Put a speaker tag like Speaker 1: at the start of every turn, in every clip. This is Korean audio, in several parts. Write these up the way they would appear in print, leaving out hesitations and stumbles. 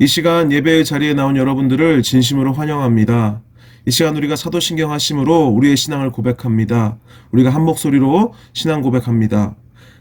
Speaker 1: 이 시간 예배의 자리에 나온 여러분들을 진심으로 환영합니다. 이 시간 우리가 사도신경 하심으로 우리의 신앙을 고백합니다. 우리가 한 목소리로 신앙 고백합니다.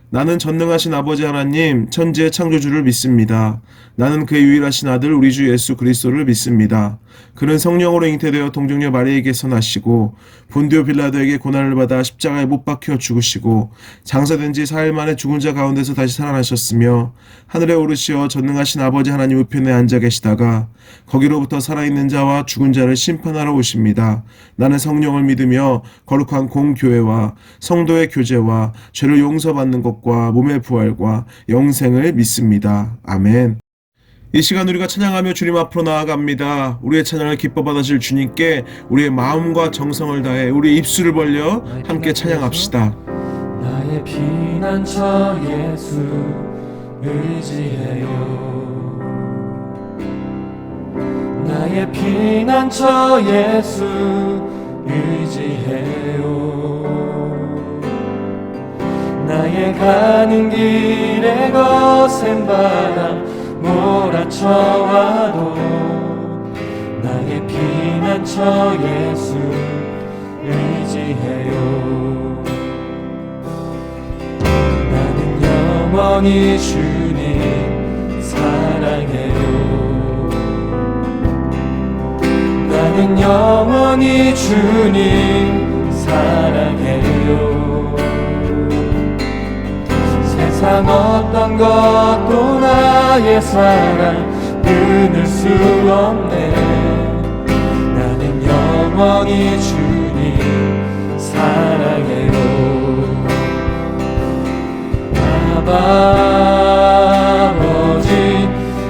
Speaker 1: 나는 전능하신 아버지 하나님, 천지의 창조주를 믿습니다. 나는 그의 유일하신 아들 우리 주 예수 그리스도를 믿습니다. 그는 성령으로 잉태되어 동정녀 마리아에게서 나시고 본디오 빌라도에게 고난을 받아 십자가에 못 박혀 죽으시고 장사된 지 4일 만에 죽은 자 가운데서 다시 살아나셨으며 하늘에 오르시어 전능하신 아버지 하나님 우편에 앉아 계시다가 거기로부터 살아있는 자와 죽은 자를 심판하러 오십니다. 나는 성령을 믿으며 거룩한 공교회와 성도의 교제와 죄를 용서받는 것과 몸의 부활과 영생을 믿습니다. 아멘. 이 시간 우리가 찬양하며 주님 앞으로 나아갑니다. 우리의 찬양을 기뻐 받으실 주님께 우리의 마음과 정성을 다해 우리의 입술을 벌려 함께 찬양합시다.
Speaker 2: 나의 피난처 예수 의지해요. 나의 피난처 예수 의지해요. 나의 가는 길에 거센 바람 몰아쳐와도 나의 피난처 예수 의지해요. 나는 영원히 주님 사랑해요. 나는 영원히 주님 사랑해요. 세상 어떤 것도 나의 사랑 끊을 수 없네. 나는 영원히 주님 사랑해요. 아버지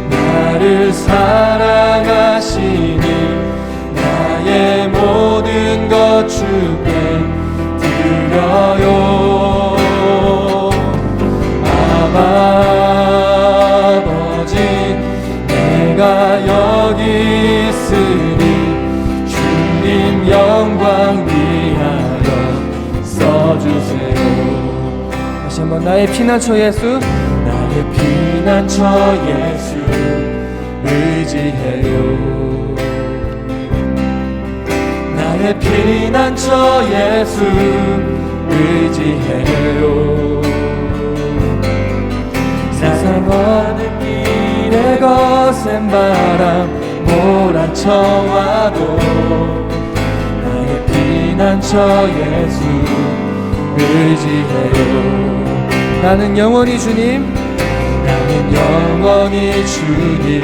Speaker 2: 나를 사랑하시니 나의 모든 것 주께 드려요. 아버지 내가 여기 있으니 주님 영광 위하여 써주세요. 다시 한번 나의 피난처 예수 나의 피난처 예수 의지해요. 나의 피난처 예수 의지해요. 세상 어느 길에 거센 바람 몰아쳐와도 나의 피난처 예수 의지해요. 나는 영원히 주님 나는 영원히 주님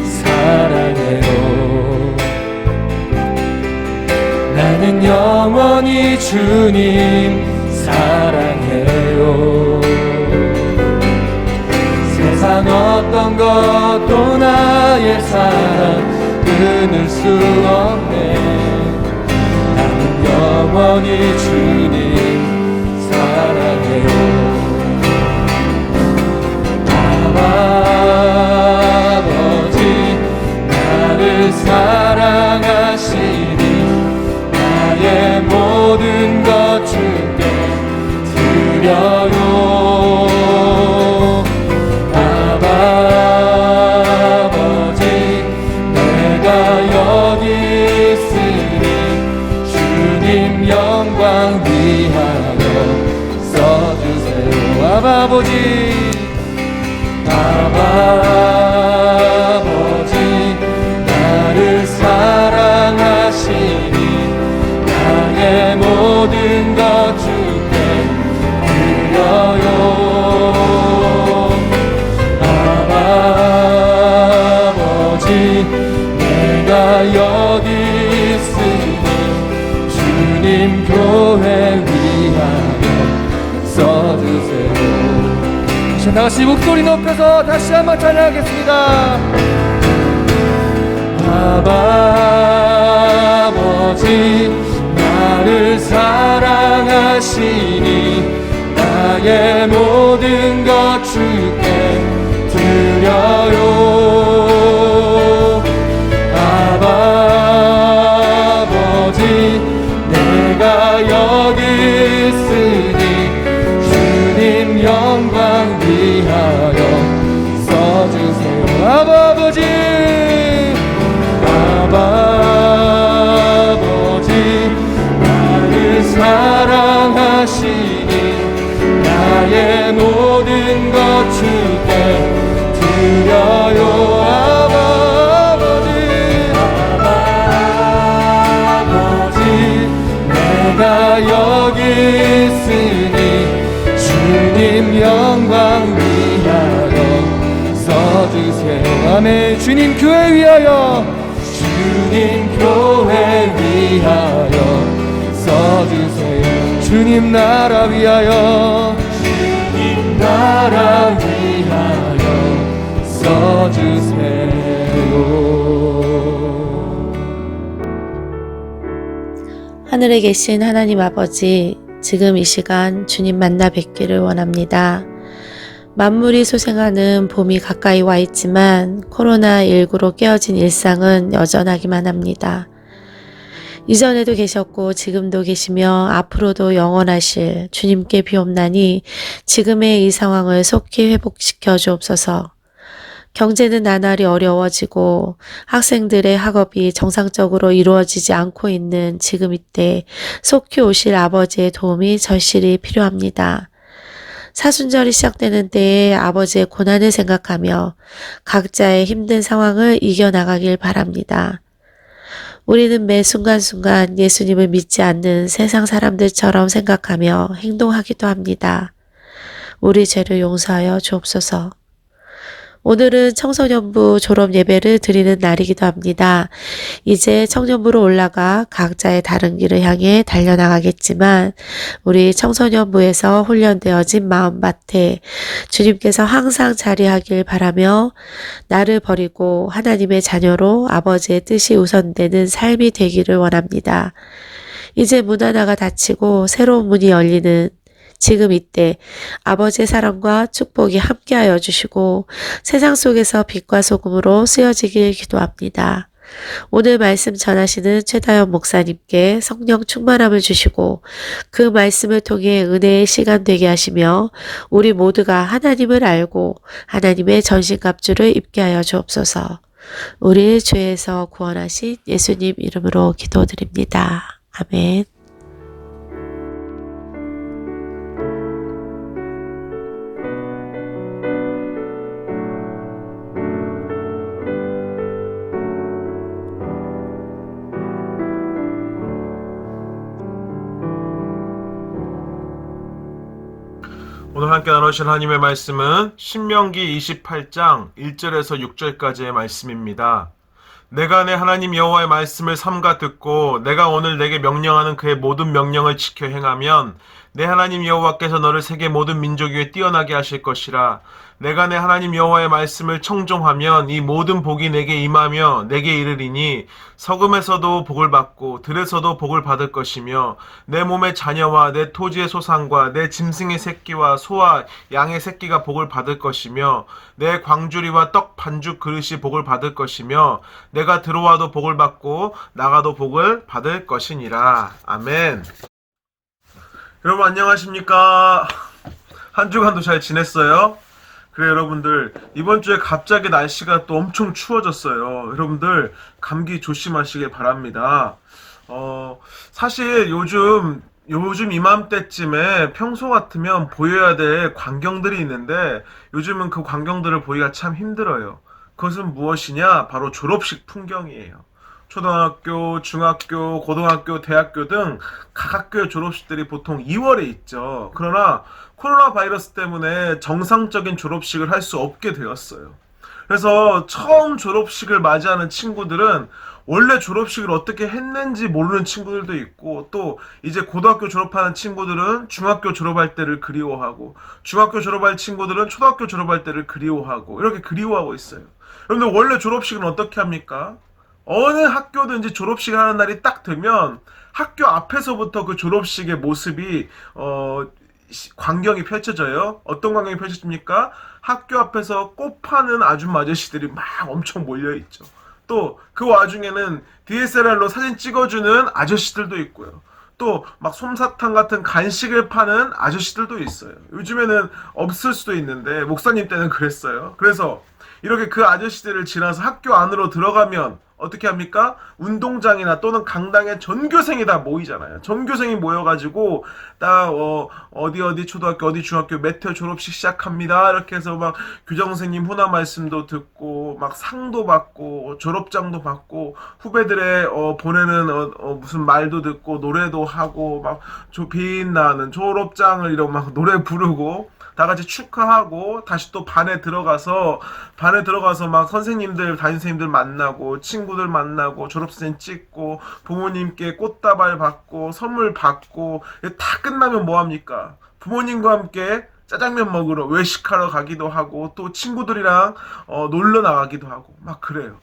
Speaker 2: 사랑해요. 나는 영원히 주님 사랑해요. 세상 어떤 것도 나의 사랑 끊을 수 없네. 나는 영원히 주님 사랑해요. 아버지 나를 사랑하시니 나의 모든 것 주께 드려요. 아버지 내가 여기 있으니 주님 영광 위하여 써주세요. 아버지 나를 사랑하시니 나의 모든 것 주께 드려요. 아버지 내가 여기 있으니 주님 교회 위하여 써주세요. 다시 목소리 높여서 다시 한번 찬양하겠습니다. 아버지 나를 사랑하시니 나의 모든 것 주께 드려요. 아버지 내가 여기 있으니 주님 영광 위하여 써주세요. 아버지 주께 드려요. 아버지 내가 여기 있으니 주님 영광 위하여 써주세요. 아멘. 주님 교회 위하여, 주님 교회 위하여 써주세요. 주님 나라 위하여, 주님 나라 위하여 써주세요.
Speaker 3: 하늘에 계신 하나님 아버지, 지금 이 시간 주님 만나 뵙기를 원합니다. 만물이 소생하는 봄이 가까이 와 있지만 코로나19로 깨어진 일상은 여전하기만 합니다. 이전에도 계셨고 지금도 계시며 앞으로도 영원하실 주님께 비옵나니 지금의 이 상황을 속히 회복시켜 주옵소서. 경제는 나날이 어려워지고 학생들의 학업이 정상적으로 이루어지지 않고 있는 지금 이때 속히 오실 아버지의 도움이 절실히 필요합니다. 사순절이 시작되는 때에 아버지의 고난을 생각하며 각자의 힘든 상황을 이겨나가길 바랍니다. 우리는 매 순간순간 예수님을 믿지 않는 세상 사람들처럼 생각하며 행동하기도 합니다. 우리 죄를 용서하여 주옵소서. 오늘은 청소년부 졸업 예배를 드리는 날이기도 합니다. 이제 청년부로 올라가 각자의 다른 길을 향해 달려나가겠지만 우리 청소년부에서 훈련되어진 마음밭에 주님께서 항상 자리하길 바라며 나를 버리고 하나님의 자녀로 아버지의 뜻이 우선되는 삶이 되기를 원합니다. 이제 문 하나가 닫히고 새로운 문이 열리는 지금 이때 아버지의 사랑과 축복이 함께하여 주시고 세상 속에서 빛과 소금으로 쓰여지길 기도합니다. 오늘 말씀 전하시는 최다연 목사님께 성령 충만함을 주시고 그 말씀을 통해 은혜의 시간 되게 하시며 우리 모두가 하나님을 알고 하나님의 전신갑주를 입게 하여 주옵소서. 우리를 죄에서 구원하신 예수님 이름으로 기도드립니다. 아멘.
Speaker 1: 오늘 함께 나누실 하나님의 말씀은 신명기 28장 1절에서 6절까지의 말씀입니다. 내가 내 하나님 여호와의 말씀을 삼가 듣고 내가 오늘 내게 명령하는 그의 모든 명령을 지켜 행하면 내 하나님 여호와께서 너를 세계 모든 민족 위에 뛰어나게 하실 것이라. 내가 내 하나님 여호와의 말씀을 청종하면 이 모든 복이 내게 임하며 내게 이르리니 서금에서도 복을 받고 들에서도 복을 받을 것이며 내 몸의 자녀와 내 토지의 소산과 내 짐승의 새끼와 소와 양의 새끼가 복을 받을 것이며 내 광주리와 떡 반죽 그릇이 복을 받을 것이며 내가 들어와도 복을 받고 나가도 복을 받을 것이니라. 아멘. 여러분 안녕하십니까? 한 주간도 잘 지냈어요? 그래 여러분들 이번 주에 갑자기 날씨가 또 엄청 추워졌어요. 여러분들 감기 조심하시길 바랍니다. 사실 요즘 이맘때쯤에 평소 같으면 보여야 될 광경들이 있는데 요즘은 그 광경들을 보기가 참 힘들어요. 그것은 무엇이냐? 바로 졸업식 풍경이에요. 초등학교, 중학교, 고등학교, 대학교 등 각 학교의 졸업식들이 보통 2월에 있죠. 그러나 코로나 바이러스 때문에 정상적인 졸업식을 할 수 없게 되었어요. 그래서 처음 졸업식을 맞이하는 친구들은 원래 졸업식을 어떻게 했는지 모르는 친구들도 있고, 또 이제 고등학교 졸업하는 친구들은 중학교 졸업할 때를 그리워하고, 중학교 졸업할 친구들은 초등학교 졸업할 때를 그리워하고, 이렇게 그리워하고 있어요. 여러분들 원래 졸업식은 어떻게 합니까? 어느 학교든지 졸업식 하는 날이 딱 되면 학교 앞에서부터 그 졸업식의 모습이 광경이 펼쳐져요. 어떤 광경이 펼쳐집니까? 학교 앞에서 꽃 파는 아줌마 아저씨들이 막 엄청 몰려있죠. 또 그 와중에는 DSLR로 사진 찍어주는 아저씨들도 있고요. 또 막 솜사탕 같은 간식을 파는 아저씨들도 있어요. 요즘에는 없을 수도 있는데 목사님 때는 그랬어요. 그래서 이렇게 그 아저씨들을 지나서 학교 안으로 들어가면 어떻게 합니까? 운동장이나 또는 강당에 전교생이 다 모이잖아요. 전교생이 모여가지고 딱 어디 초등학교 어디 중학교 몇 회 졸업식 시작합니다. 이렇게 해서 막 교장 선생님 훈화 말씀도 듣고 막 상도 받고 졸업장도 받고 후배들의 보내는 무슨 말도 듣고 노래도 하고 막 빛나는 졸업장을 이러고 막 노래 부르고 다 같이 축하하고 다시 또 반에 들어가서 막 선생님들 담임선생님들 만나고 친구들 만나고 졸업사진 찍고 부모님께 꽃다발 받고 선물 받고 다 끝나면 뭐합니까? 부모님과 함께 짜장면 먹으러 외식하러 가기도 하고 또 친구들이랑 놀러 나가기도 하고 막 그래요.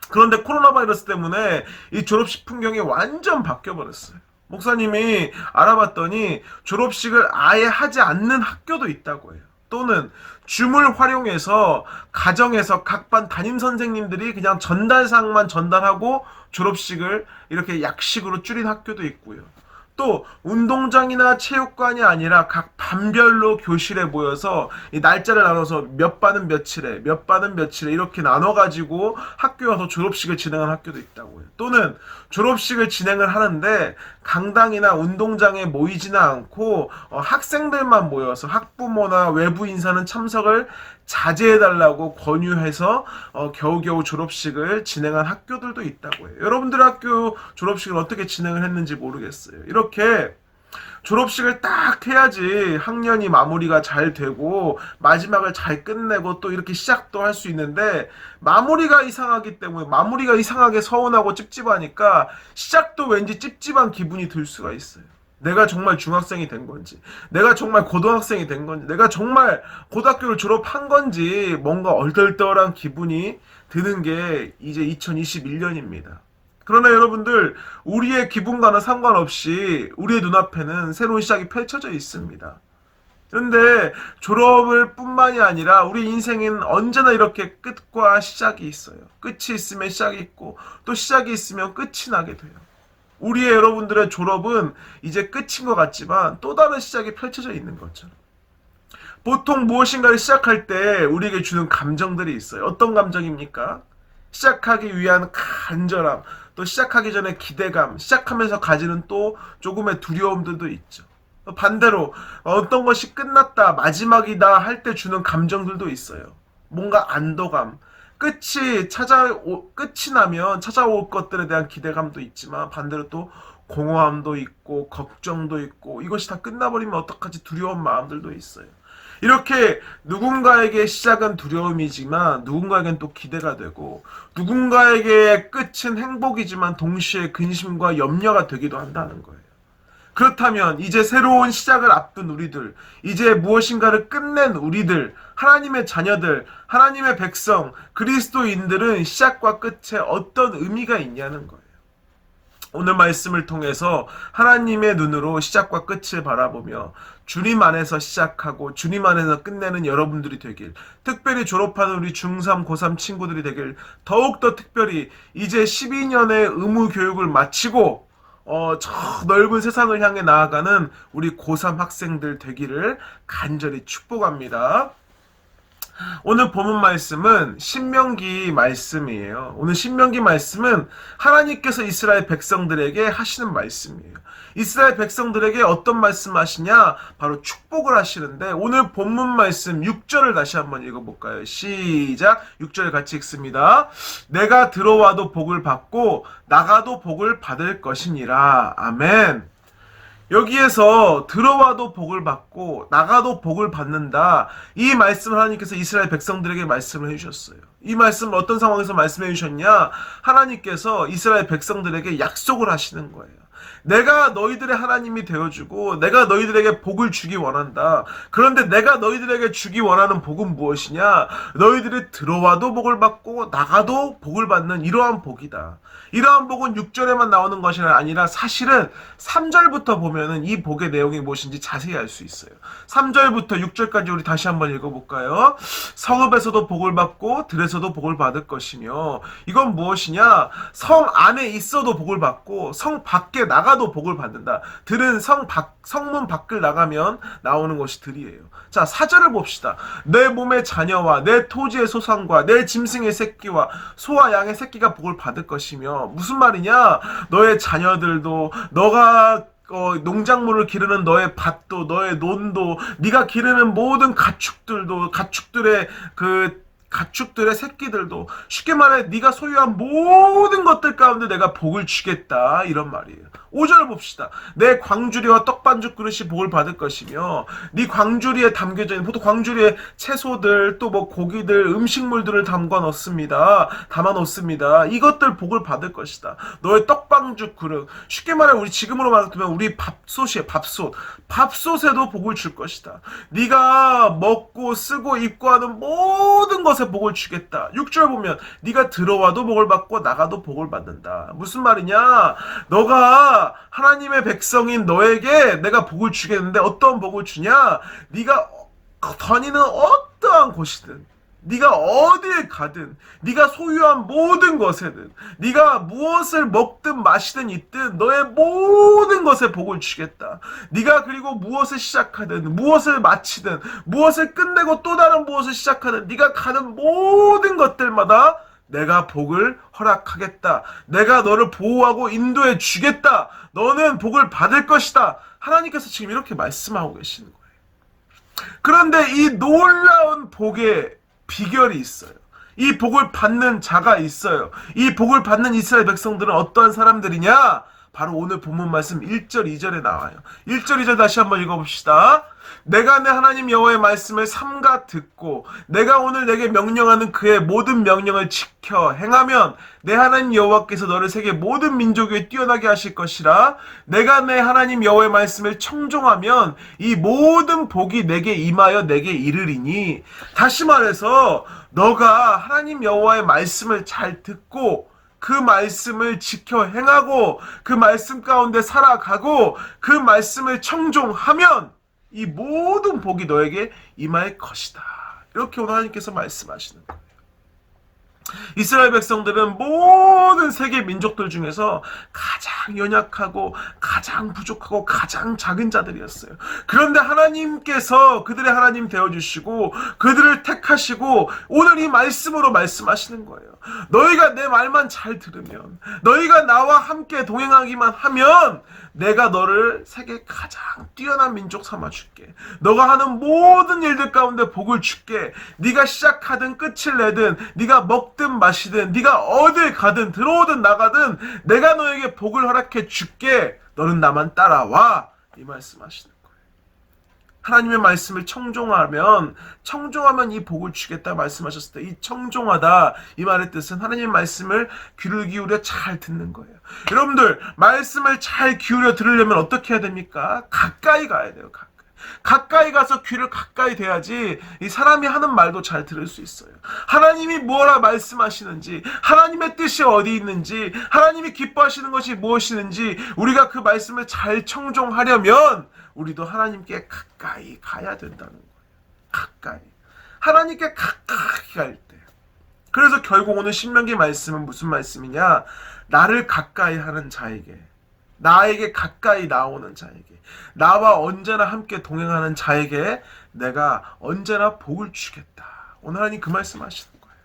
Speaker 1: 그런데 코로나 바이러스 때문에 이 졸업식 풍경이 완전 바뀌어 버렸어요. 목사님이 알아봤더니 졸업식을 아예 하지 않는 학교도 있다고 해요. 또는 줌을 활용해서 가정에서 각 반 담임 선생님들이 그냥 전달상만 전달하고 졸업식을 이렇게 약식으로 줄인 학교도 있고요. 또 운동장이나 체육관이 아니라 각 반별로 교실에 모여서 이 날짜를 나눠서 몇 반은 며칠에 몇 반은 며칠에 이렇게 나눠가지고 학교에 와서 졸업식을 진행하는 학교도 있다고요. 또는 졸업식을 진행을 하는데 강당이나 운동장에 모이지는 않고 학생들만 모여서 학부모나 외부 인사는 참석을 자제해달라고 권유해서 겨우겨우 졸업식을 진행한 학교들도 있다고 해요. 여러분들 학교 졸업식을 어떻게 진행을 했는지 모르겠어요. 이렇게 졸업식을 딱 해야지 학년이 마무리가 잘 되고 마지막을 잘 끝내고 또 이렇게 시작도 할 수 있는데 마무리가 이상하기 때문에 마무리가 이상하게 서운하고 찝찝하니까 시작도 왠지 찝찝한 기분이 들 수가 있어요. 내가 정말 중학생이 된 건지, 내가 정말 고등학생이 된 건지, 내가 정말 고등학교를 졸업한 건지 뭔가 얼떨떨한 기분이 드는 게 이제 2021년입니다. 그러나 여러분들, 우리의 기분과는 상관없이 우리의 눈앞에는 새로운 시작이 펼쳐져 있습니다. 그런데 졸업을 뿐만이 아니라 우리 인생은 언제나 이렇게 끝과 시작이 있어요. 끝이 있으면 시작이 있고 또 시작이 있으면 끝이 나게 돼요. 우리의 여러분들의 졸업은 이제 끝인 것 같지만 또 다른 시작이 펼쳐져 있는 거죠. 보통 무엇인가를 시작할 때 우리에게 주는 감정들이 있어요. 어떤 감정입니까? 시작하기 위한 간절함, 또 시작하기 전에 기대감, 시작하면서 가지는 또 조금의 두려움들도 있죠. 반대로 어떤 것이 끝났다, 마지막이다 할 때 주는 감정들도 있어요. 뭔가 안도감, 끝이 나면 찾아올 것들에 대한 기대감도 있지만 반대로 또 공허함도 있고 걱정도 있고 이것이 다 끝나버리면 어떡하지 두려운 마음들도 있어요. 이렇게 누군가에게 시작은 두려움이지만 누군가에겐 또 기대가 되고 누군가에게 끝은 행복이지만 동시에 근심과 염려가 되기도 한다는 거예요. 그렇다면 이제 새로운 시작을 앞둔 우리들, 이제 무엇인가를 끝낸 우리들, 하나님의 자녀들, 하나님의 백성, 그리스도인들은 시작과 끝에 어떤 의미가 있냐는 거예요. 오늘 말씀을 통해서 하나님의 눈으로 시작과 끝을 바라보며 주님 안에서 시작하고 주님 안에서 끝내는 여러분들이 되길, 특별히 졸업하는 우리 중3, 고3 친구들이 되길, 더욱더 특별히 이제 12년의 의무 교육을 마치고 저 넓은 세상을 향해 나아가는 우리 고3 학생들 되기를 간절히 축복합니다. 오늘 본문 말씀은 신명기 말씀이에요. 오늘 신명기 말씀은 하나님께서 이스라엘 백성들에게 하시는 말씀이에요. 이스라엘 백성들에게 어떤 말씀 하시냐? 바로 축복을 하시는데 오늘 본문 말씀 6절을 다시 한번 읽어볼까요? 시작! 6절 같이 읽습니다. 내가 들어와도 복을 받고 나가도 복을 받을 것이니라. 아멘. 여기에서 들어와도 복을 받고 나가도 복을 받는다. 이 말씀을 하나님께서 이스라엘 백성들에게 말씀을 해주셨어요. 이 말씀을 어떤 상황에서 말씀해 주셨냐? 하나님께서 이스라엘 백성들에게 약속을 하시는 거예요. 내가 너희들의 하나님이 되어주고 내가 너희들에게 복을 주기 원한다. 그런데 내가 너희들에게 주기 원하는 복은 무엇이냐? 너희들이 들어와도 복을 받고 나가도 복을 받는 이러한 복이다. 이러한 복은 6절에만 나오는 것이 아니라 사실은 3절부터 보면은 이 복의 내용이 무엇인지 자세히 알 수 있어요. 3절부터 6절까지 우리 다시 한번 읽어볼까요? 성읍에서도 복을 받고 들에서도 복을 받을 것이며, 이건 무엇이냐? 성 안에 있어도 복을 받고 성 밖에 나가도 복을 받는다. 들은 성문 밖을 나가면 나오는 것이 들이에요. 자, 4절을 봅시다. 내 몸의 자녀와 내 토지의 소산과 내 짐승의 새끼와 소와 양의 새끼가 복을 받을 것이며, 무슨 말이냐? 너의 자녀들도, 너가 농작물을 기르는 너의 밭도, 너의 논도, 네가 기르는 모든 가축들도, 가축들의 새끼들도, 쉽게 말해 네가 소유한 모든 것들 가운데 내가 복을 주겠다, 이런 말이에요. 5절 봅시다. 내 광주리와 떡반죽 그릇이 복을 받을 것이며, 네 광주리에 담겨져 있는, 보통 광주리에 채소들, 또 뭐 고기들, 음식물들을 담아 놓습니다. 이것들 복을 받을 것이다. 너의 떡반죽 그릇, 쉽게 말해 우리 지금으로 말하면 우리 밥솥이에요. 밥솥에도 복을 줄 것이다. 네가 먹고 쓰고 입고 하는 모든 것에 복을 주겠다. 6절 보면 네가 들어와도 복을 받고 나가도 복을 받는다. 무슨 말이냐? 너가 하나님의 백성인 너에게 내가 복을 주겠는데, 어떤 복을 주냐? 네가 다니는 어떠한 곳이든, 네가 어디에 가든, 네가 소유한 모든 것에든, 네가 무엇을 먹든 마시든 있든 너의 모든 것에 복을 주겠다. 네가 그리고 무엇을 시작하든 무엇을 마치든 무엇을 끝내고 또 다른 무엇을 시작하든 네가 가는 모든 것들마다 내가 복을 허락하겠다. 내가 너를 보호하고 인도해 주겠다. 너는 복을 받을 것이다. 하나님께서 지금 이렇게 말씀하고 계시는 거예요. 그런데 이 놀라운 복의 비결이 있어요. 이 복을 받는 자가 있어요. 이 복을 받는 이스라엘 백성들은 어떠한 사람들이냐? 바로 오늘 본문 말씀 1절 2절에 나와요. 1절 2절 다시 한번 읽어봅시다. 내가 내 하나님 여호와의 말씀을 삼가 듣고 내가 오늘 내게 명령하는 그의 모든 명령을 지켜 행하면 내 하나님 여호와께서 너를 세계 모든 민족 위에 뛰어나게 하실 것이라. 내가 내 하나님 여호와의 말씀을 청종하면 이 모든 복이 내게 임하여 내게 이르리니. 다시 말해서 너가 하나님 여호와의 말씀을 잘 듣고 그 말씀을 지켜 행하고 그 말씀 가운데 살아가고 그 말씀을 청종하면 이 모든 복이 너에게 임할 것이다. 이렇게 오늘 하나님께서 말씀하시는 거예요. 이스라엘 백성들은 모든 세계 민족들 중에서 가장 연약하고 가장 부족하고 가장 작은 자들이었어요. 그런데 하나님께서 그들의 하나님 되어주시고 그들을 택하시고 오늘 이 말씀으로 말씀하시는 거예요. 너희가 내 말만 잘 들으면, 너희가 나와 함께 동행하기만 하면 내가 너를 세계 가장 뛰어난 민족 삼아줄게. 너가 하는 모든 일들 가운데 복을 줄게. 네가 시작하든 끝을 내든 네가 먹든 마시든 네가 어딜 가든 들어오든 나가든 내가 너에게 복을 허락해 줄게. 너는 나만 따라와. 이 말씀하시는 거예요. 하나님의 말씀을 청종하면 이 복을 주겠다 말씀하셨을 때 이 청종하다, 이 말의 뜻은 하나님의 말씀을 귀를 기울여 잘 듣는 거예요. 여러분들 말씀을 잘 기울여 들으려면 어떻게 해야 됩니까? 가까이 가야 돼요. 가까이 가서 귀를 가까이 대야지 이 사람이 하는 말도 잘 들을 수 있어요. 하나님이 뭐라 말씀하시는지, 하나님의 뜻이 어디 있는지, 하나님이 기뻐하시는 것이 무엇이는지 우리가 그 말씀을 잘 청종하려면 우리도 하나님께 가까이 가야 된다는 거예요. 가까이. 하나님께 가까이 갈 때. 그래서 결국 오늘 신명기 말씀은 무슨 말씀이냐? 나를 가까이 하는 자에게, 나에게 가까이 나오는 자에게, 나와 언제나 함께 동행하는 자에게 내가 언제나 복을 주겠다. 오늘 하나님 그 말씀 하시는 거예요.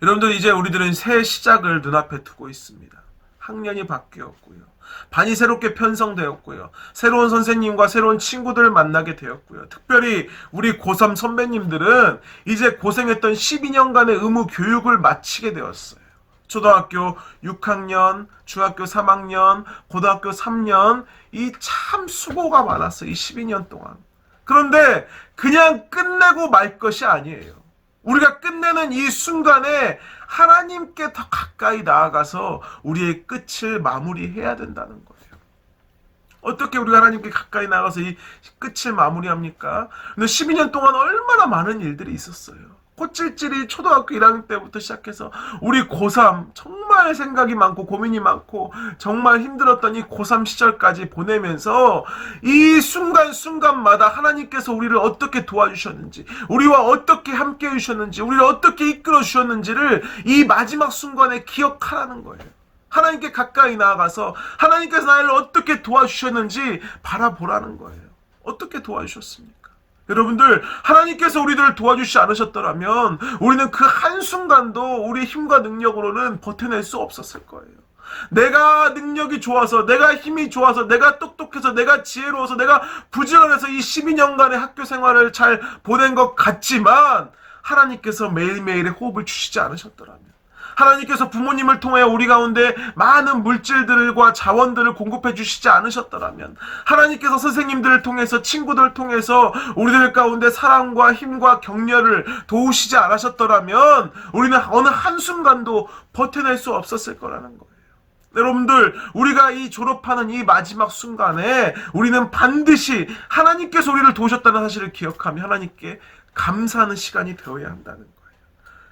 Speaker 1: 여러분들 이제 우리들은 새 시작을 눈앞에 두고 있습니다. 학년이 바뀌었고요. 반이 새롭게 편성되었고요. 새로운 선생님과 새로운 친구들을 만나게 되었고요. 특별히 우리 고3 선배님들은 이제 고생했던 12년간의 의무 교육을 마치게 되었어요. 초등학교 6학년, 중학교 3학년, 고등학교 3년, 이 참 수고가 많았어요. 이 12년 동안. 그런데 그냥 끝내고 말 것이 아니에요. 우리가 끝내는 이 순간에 하나님께 더 가까이 나아가서 우리의 끝을 마무리해야 된다는 거예요. 어떻게 우리가 하나님께 가까이 나가서 이 끝을 마무리합니까? 근데 12년 동안 얼마나 많은 일들이 있었어요. 코찔찔이 초등학교 1학년 때부터 시작해서 우리 고3 정말 생각이 많고 고민이 많고 정말 힘들었던 이 고3 시절까지 보내면서 이 순간순간마다 하나님께서 우리를 어떻게 도와주셨는지, 우리와 어떻게 함께 해주셨는지, 우리를 어떻게 이끌어 주셨는지를 이 마지막 순간에 기억하라는 거예요. 하나님께 가까이 나아가서 하나님께서 나를 어떻게 도와주셨는지 바라보라는 거예요. 어떻게 도와주셨습니까? 여러분들, 하나님께서 우리들을 도와주시지 않으셨더라면 우리는 그 한순간도 우리의 힘과 능력으로는 버텨낼 수 없었을 거예요. 내가 능력이 좋아서, 내가 힘이 좋아서, 내가 똑똑해서, 내가 지혜로워서, 내가 부지런해서 이 12년간의 학교 생활을 잘 보낸 것 같지만 하나님께서 매일매일의 호흡을 주시지 않으셨더라면, 하나님께서 부모님을 통해 우리 가운데 많은 물질들과 자원들을 공급해 주시지 않으셨더라면, 하나님께서 선생님들을 통해서, 친구들을 통해서 우리들 가운데 사랑과 힘과 격려를 도우시지 않으셨더라면 우리는 어느 한순간도 버텨낼 수 없었을 거라는 거예요. 여러분들, 우리가 이 졸업하는 이 마지막 순간에 우리는 반드시 하나님께서 우리를 도우셨다는 사실을 기억하며 하나님께 감사하는 시간이 되어야 한다는 거예요.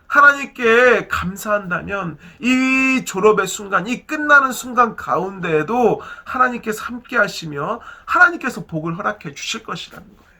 Speaker 1: 하나님께 감사한다면 이 졸업의 순간, 이 끝나는 순간 가운데에도 하나님께서 함께 하시며 하나님께서 복을 허락해 주실 것이라는 거예요.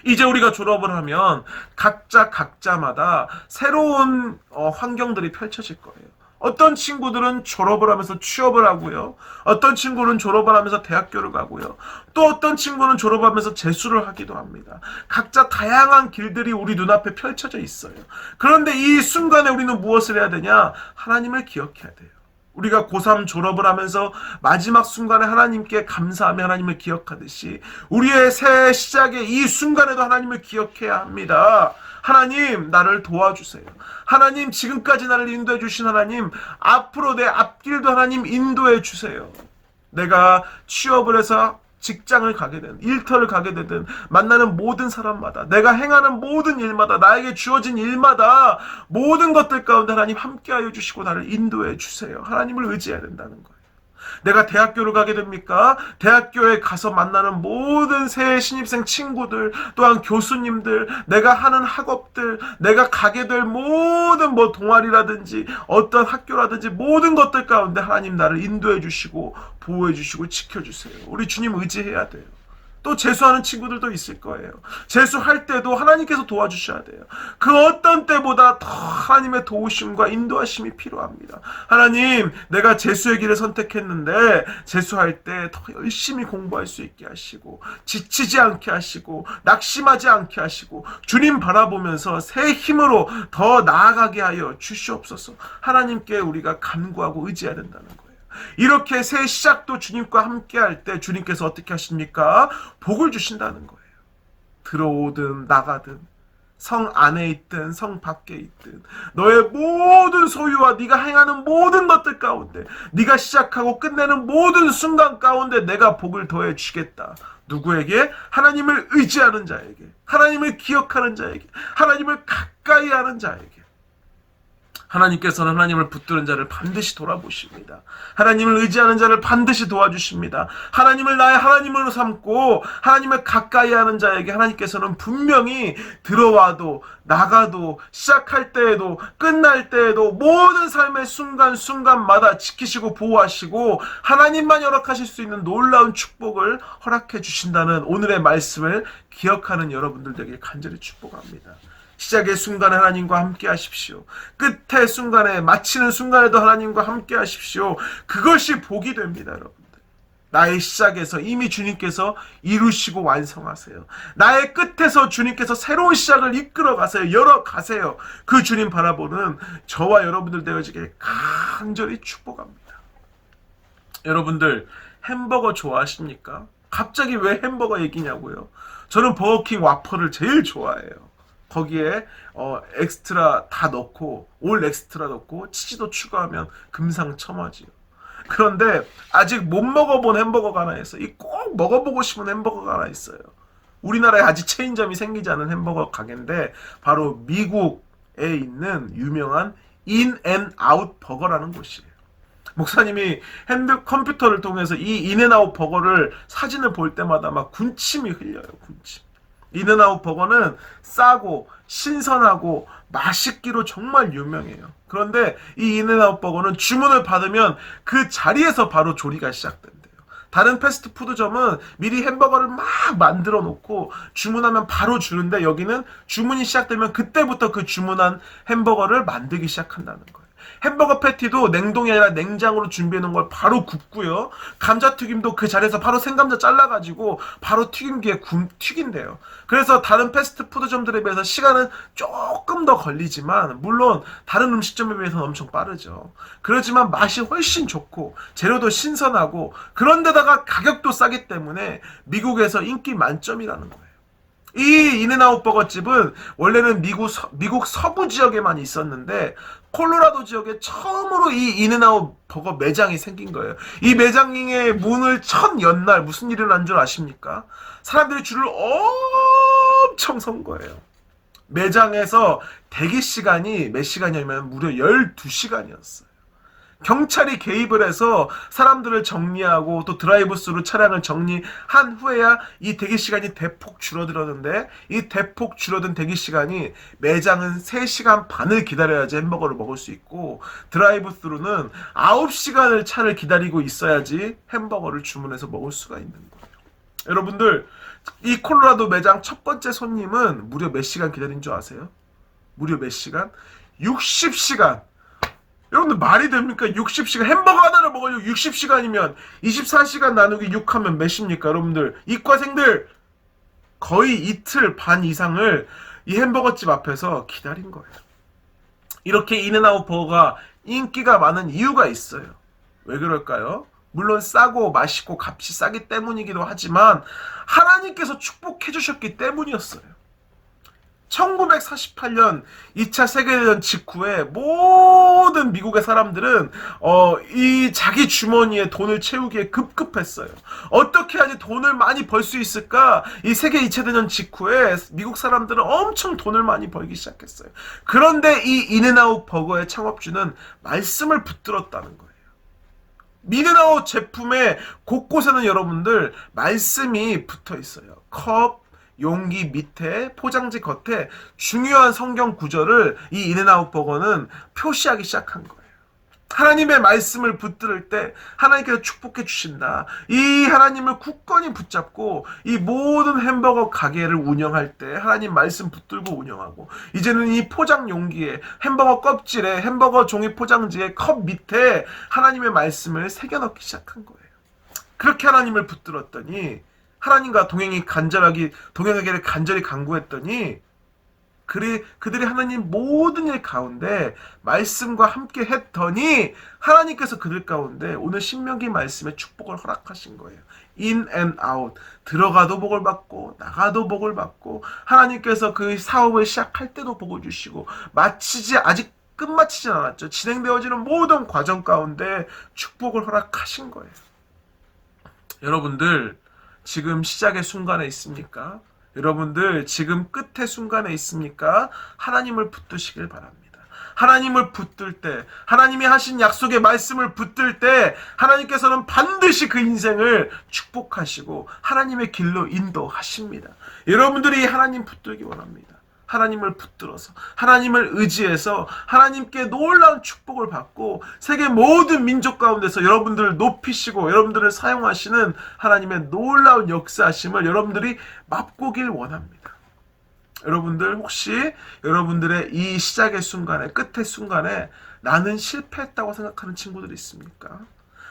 Speaker 1: 이제 우리가 졸업을 하면 각자마다 새로운 환경들이 펼쳐질 거예요. 어떤 친구들은 졸업을 하면서 취업을 하고요. 어떤 친구는 졸업을 하면서 대학교를 가고요. 또 어떤 친구는 졸업하면서 재수를 하기도 합니다. 각자 다양한 길들이 우리 눈앞에 펼쳐져 있어요. 그런데 이 순간에 우리는 무엇을 해야 되냐? 하나님을 기억해야 돼요. 우리가 고3 졸업을 하면서 마지막 순간에 하나님께 감사하며 하나님을 기억하듯이 우리의 새 시작의 이 순간에도 하나님을 기억해야 합니다. 하나님, 나를 도와주세요. 하나님, 지금까지 나를 인도해 주신 하나님, 앞으로 내 앞길도 하나님 인도해 주세요. 내가 취업을 해서 직장을 가게 되든, 일터를 가게 되든, 만나는 모든 사람마다, 내가 행하는 모든 일마다, 나에게 주어진 일마다 모든 것들 가운데 하나님 함께하여 주시고 나를 인도해 주세요. 하나님을 의지해야 된다는 거예요. 내가 대학교를 가게 됩니까? 대학교에 가서 만나는 모든 새 신입생 친구들, 또한 교수님들, 내가 하는 학업들, 내가 가게 될 모든 동아리라든지 어떤 학교라든지 모든 것들 가운데 하나님 나를 인도해 주시고 보호해 주시고 지켜주세요. 우리 주님 의지해야 돼요. 또 재수하는 친구들도 있을 거예요. 재수할 때도 하나님께서 도와주셔야 돼요. 그 어떤 때보다 더 하나님의 도우심과 인도하심이 필요합니다. 하나님, 내가 재수의 길을 선택했는데 재수할 때 더 열심히 공부할 수 있게 하시고, 지치지 않게 하시고, 낙심하지 않게 하시고, 주님 바라보면서 새 힘으로 더 나아가게 하여 주시옵소서. 하나님께 우리가 간구하고 의지해야 된다는 거예요. 이렇게 새 시작도 주님과 함께 할 때 주님께서 어떻게 하십니까? 복을 주신다는 거예요. 들어오든 나가든, 성 안에 있든 성 밖에 있든, 너의 모든 소유와 네가 행하는 모든 것들 가운데, 네가 시작하고 끝내는 모든 순간 가운데 내가 복을 더해 주겠다. 누구에게? 하나님을 의지하는 자에게, 하나님을 기억하는 자에게, 하나님을 가까이 하는 자에게. 하나님께서는 하나님을 붙드는 자를 반드시 돌아보십니다. 하나님을 의지하는 자를 반드시 도와주십니다. 하나님을 나의 하나님으로 삼고 하나님을 가까이 하는 자에게 하나님께서는 분명히 들어와도 나가도 시작할 때에도 끝날 때에도 모든 삶의 순간순간마다 지키시고 보호하시고 하나님만 허락하실 수 있는 놀라운 축복을 허락해 주신다는 오늘의 말씀을 기억하는 여러분들 되길 간절히 축복합니다. 시작의 순간에 하나님과 함께 하십시오. 끝의 순간에, 마치는 순간에도 하나님과 함께 하십시오. 그것이 복이 됩니다, 여러분들. 나의 시작에서 이미 주님께서 이루시고 완성하세요. 나의 끝에서 주님께서 새로운 시작을 이끌어 가세요. 열어 가세요. 그 주님 바라보는 저와 여러분들 되어지길 간절히 축복합니다. 여러분들, 햄버거 좋아하십니까? 갑자기 왜 햄버거 얘기냐고요? 저는 버거킹 와퍼를 제일 좋아해요. 거기에 엑스트라 다 넣고, 올 엑스트라 넣고 치즈도 추가하면 금상첨화지요. 그런데 아직 못 먹어본 햄버거가 하나 있어요. 꼭 먹어보고 싶은 햄버거가 하나 있어요. 우리나라에 아직 체인점이 생기지 않은 햄버거 가게인데 바로 미국에 있는 유명한 인앤아웃 버거라는 곳이에요. 목사님이 컴퓨터를 통해서 이 인앤아웃 버거를 사진을 볼 때마다 막 군침이 흘려요. 군침. 인앤아웃 버거는 싸고 신선하고 맛있기로 정말 유명해요. 그런데 이 인앤아웃 버거는 주문을 받으면 그 자리에서 바로 조리가 시작된대요. 다른 패스트푸드점은 미리 햄버거를 막 만들어 놓고 주문하면 바로 주는데 여기는 주문이 시작되면 그때부터 그 주문한 햄버거를 만들기 시작한다는 거예요. 햄버거 패티도 냉동이 아니라 냉장으로 준비해 놓은 걸 바로 굽고요. 감자튀김도 그 자리에서 바로 생감자 잘라가지고 바로 튀김기에 튀긴대요. 그래서 다른 패스트푸드점들에 비해서 시간은 조금 더 걸리지만 물론 다른 음식점에 비해서는 엄청 빠르죠. 그렇지만 맛이 훨씬 좋고 재료도 신선하고 그런데다가 가격도 싸기 때문에 미국에서 인기 만점이라는 거예요. 이 인앤아웃 버거집은 원래는 미국 서부 지역에만 있었는데 콜로라도 지역에 처음으로 이 인앤아웃 버거 매장이 생긴 거예요. 이 매장의 문을 첫 연날 무슨 일이 난 줄 아십니까? 사람들이 줄을 엄청 선 거예요. 매장에서 대기 시간이 몇 시간이냐면 무려 12시간이었어요. 경찰이 개입을 해서 사람들을 정리하고 또 드라이브스루 차량을 정리한 후에야 이 대기 시간이 대폭 줄어들었는데 이 대폭 줄어든 대기 시간이 매장은 3시간 반을 기다려야지 햄버거를 먹을 수 있고 드라이브스루는 9시간을 차를 기다리고 있어야지 햄버거를 주문해서 먹을 수가 있는 거예요. 여러분들 이 콜로라도 매장 첫 번째 손님은 무려 몇 시간 기다린 줄 아세요? 무려 몇 시간? 60시간. 여러분들 말이 됩니까? 60시간 햄버거 하나를 먹으려고 60시간이면 24시간 나누기 6하면 몇입니까? 여러분들 이과생들 거의 이틀 반 이상을 이 햄버거집 앞에서 기다린 거예요. 이렇게 인앤아웃 버거가 인기가 많은 이유가 있어요. 왜 그럴까요? 물론 싸고 맛있고 값이 싸기 때문이기도 하지만 하나님께서 축복해 주셨기 때문이었어요. 1948년 2차 세계대전 직후에 모든 미국의 사람들은 이 자기 주머니에 돈을 채우기에 급급했어요. 어떻게 하지 돈을 많이 벌 수 있을까? 이 세계 2차 대전 직후에 미국 사람들은 엄청 돈을 많이 벌기 시작했어요. 그런데 이 인앤아웃 버거의 창업주는 말씀을 붙들었다는 거예요. 인앤아웃 제품의 곳곳에는 여러분들 말씀이 붙어 있어요. 컵, 용기 밑에 포장지 겉에 중요한 성경 구절을 이 인앤아웃 버거는 표시하기 시작한 거예요. 하나님의 말씀을 붙들을 때 하나님께서 축복해 주신다. 이 하나님을 굳건히 붙잡고 이 모든 햄버거 가게를 운영할 때 하나님 말씀 붙들고 운영하고 이제는 이 포장 용기에 햄버거 껍질에 햄버거 종이 포장지에 컵 밑에 하나님의 말씀을 새겨넣기 시작한 거예요. 그렇게 하나님을 붙들었더니 하나님과 동행하기를 간절히 간구했더니 그들이 하나님 모든 일 가운데 말씀과 함께 했더니 하나님께서 그들 가운데 오늘 신명기 말씀의 축복을 허락하신 거예요. In and out. 들어가도 복을 받고 나가도 복을 받고 하나님께서 그 사업을 시작할 때도 복을 주시고 아직 끝마치진 않았죠. 진행되어지는 모든 과정 가운데 축복을 허락하신 거예요. 여러분들 지금 시작의 순간에 있습니까? 여러분들 지금 끝의 순간에 있습니까? 하나님을 붙드시길 바랍니다. 하나님을 붙들 때 하나님이 하신 약속의 말씀을 붙들 때 하나님께서는 반드시 그 인생을 축복하시고 하나님의 길로 인도하십니다. 여러분들이 하나님 붙들기 원합니다. 하나님을 붙들어서 하나님을 의지해서 하나님께 놀라운 축복을 받고 세계 모든 민족 가운데서 여러분들을 높이시고 여러분들을 사용하시는 하나님의 놀라운 역사하심을 여러분들이 맛보길 원합니다. 여러분들 혹시 여러분들의 이 시작의 순간에 끝의 순간에 나는 실패했다고 생각하는 친구들이 있습니까?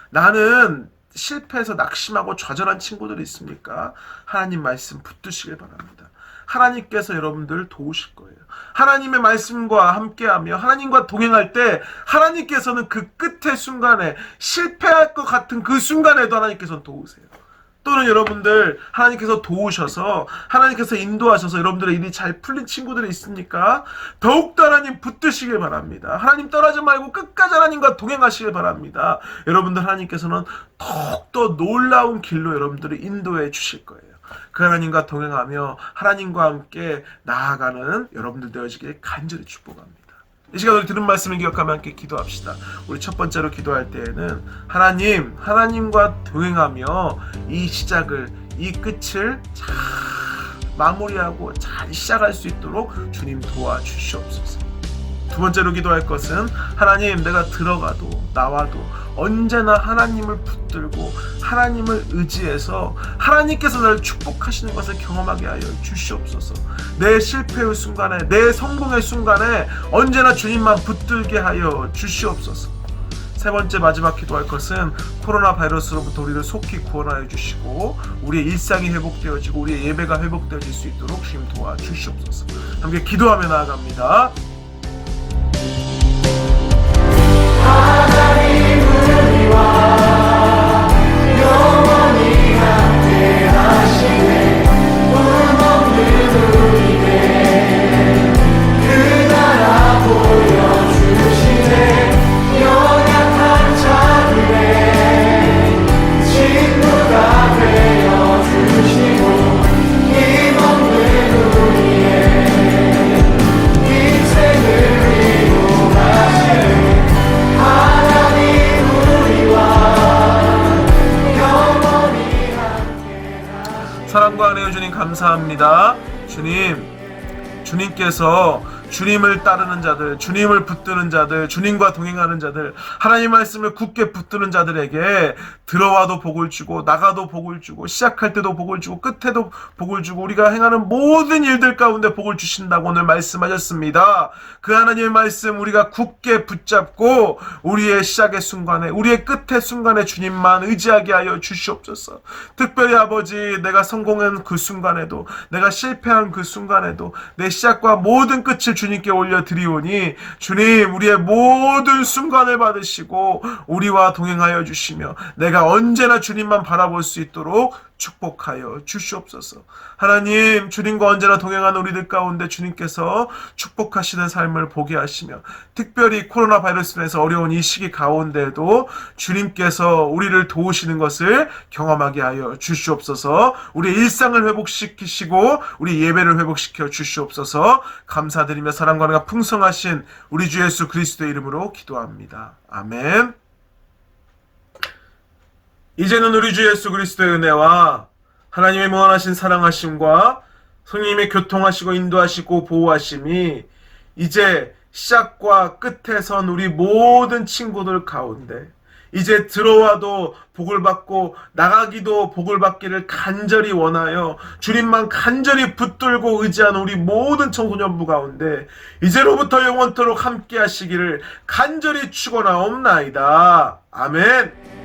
Speaker 1: 나는 실패해서 낙심하고 좌절한 친구들이 있습니까? 하나님 말씀 붙드시길 바랍니다. 하나님께서 여러분들을 도우실 거예요. 하나님의 말씀과 함께하며 하나님과 동행할 때 하나님께서는 그 끝의 순간에 실패할 것 같은 그 순간에도 하나님께서는 도우세요. 또는 여러분들 하나님께서 도우셔서 하나님께서 인도하셔서 여러분들의 일이 잘 풀린 친구들이 있습니까? 더욱더 하나님 붙드시길 바랍니다. 하나님 떠나지 말고 끝까지 하나님과 동행하시길 바랍니다. 여러분들 하나님께서는 더욱더 놀라운 길로 여러분들을 인도해 주실 거예요. 그 하나님과 동행하며 하나님과 함께 나아가는 여러분들 되어지길 간절히 축복합니다. 이 시간 우리 들은 말씀을 기억하며 함께 기도합시다. 우리 첫 번째로 기도할 때에는 하나님과 동행하며 이 시작을, 이 끝을 잘 마무리하고 잘 시작할 수 있도록 주님 도와주시옵소서. 두 번째로 기도할 것은 하나님, 내가 들어가도 나와도 언제나 하나님을 붙들고 하나님을 의지해서 하나님께서 나를 축복하시는 것을 경험하게 하여 주시옵소서. 내 실패의 순간에, 내 성공의 순간에 언제나 주님만 붙들게 하여 주시옵소서. 세 번째 마지막 기도할 것은 코로나 바이러스로부터 우리를 속히 구원하여 주시고 우리의 일상이 회복되어지고 우리의 예배가 회복되어질 수 있도록 주님 도와주시옵소서. 함께 기도하며 나아갑니다.
Speaker 2: 하나님 우리와 영원히 함께 하시네. 꿈없는 우리에게 그 나라 보여주시네. 연약한 자들의 친구가 되어주시고 힘없는 우리의 인생을 위로하시네. 하나님 우리와 영원히 함께.
Speaker 1: 사랑과 은혜의 주님 감사합니다. 주님께서 주님을 따르는 자들, 주님을 붙드는 자들, 주님과 동행하는 자들, 하나님 말씀을 굳게 붙드는 자들에게 들어와도 복을 주고 나가도 복을 주고 시작할 때도 복을 주고 끝에도 복을 주고 우리가 행하는 모든 일들 가운데 복을 주신다고 오늘 말씀하셨습니다. 그 하나님의 말씀 우리가 굳게 붙잡고 우리의 시작의 순간에, 우리의 끝의 순간에 주님만 의지하게 하여 주시옵소서. 특별히 아버지, 내가 성공한 그 순간에도, 내가 실패한 그 순간에도 내 시작과 모든 끝을 주님께 올려드리오니 주님, 우리의 모든 순간을 받으시고 우리와 동행하여 주시며 내가 언제나 주님만 바라볼 수 있도록 축복하여 주시옵소서. 하나님, 주님과 언제나 동행하는 우리들 가운데 주님께서 축복하시는 삶을 보게 하시며 특별히 코로나 바이러스로 인해서 어려운 이 시기 가운데도 주님께서 우리를 도우시는 것을 경험하게 하여 주시옵소서. 우리의 일상을 회복시키시고 우리 예배를 회복시켜 주시옵소서. 감사드리며 사랑과 은혜가 풍성하신 우리 주 예수 그리스도의 이름으로 기도합니다. 아멘. 이제는 우리 주 예수 그리스도의 은혜와 하나님의 무한하신 사랑하심과 성령님의 교통하시고 인도하시고 보호하심이 이제 시작과 끝에 선 우리 모든 친구들 가운데 이제 들어와도 복을 받고 나가기도 복을 받기를 간절히 원하여 주님만 간절히 붙들고 의지하는 우리 모든 청소년부 가운데 이제로부터 영원토록 함께 하시기를 간절히 축원하옵나이다. 아멘.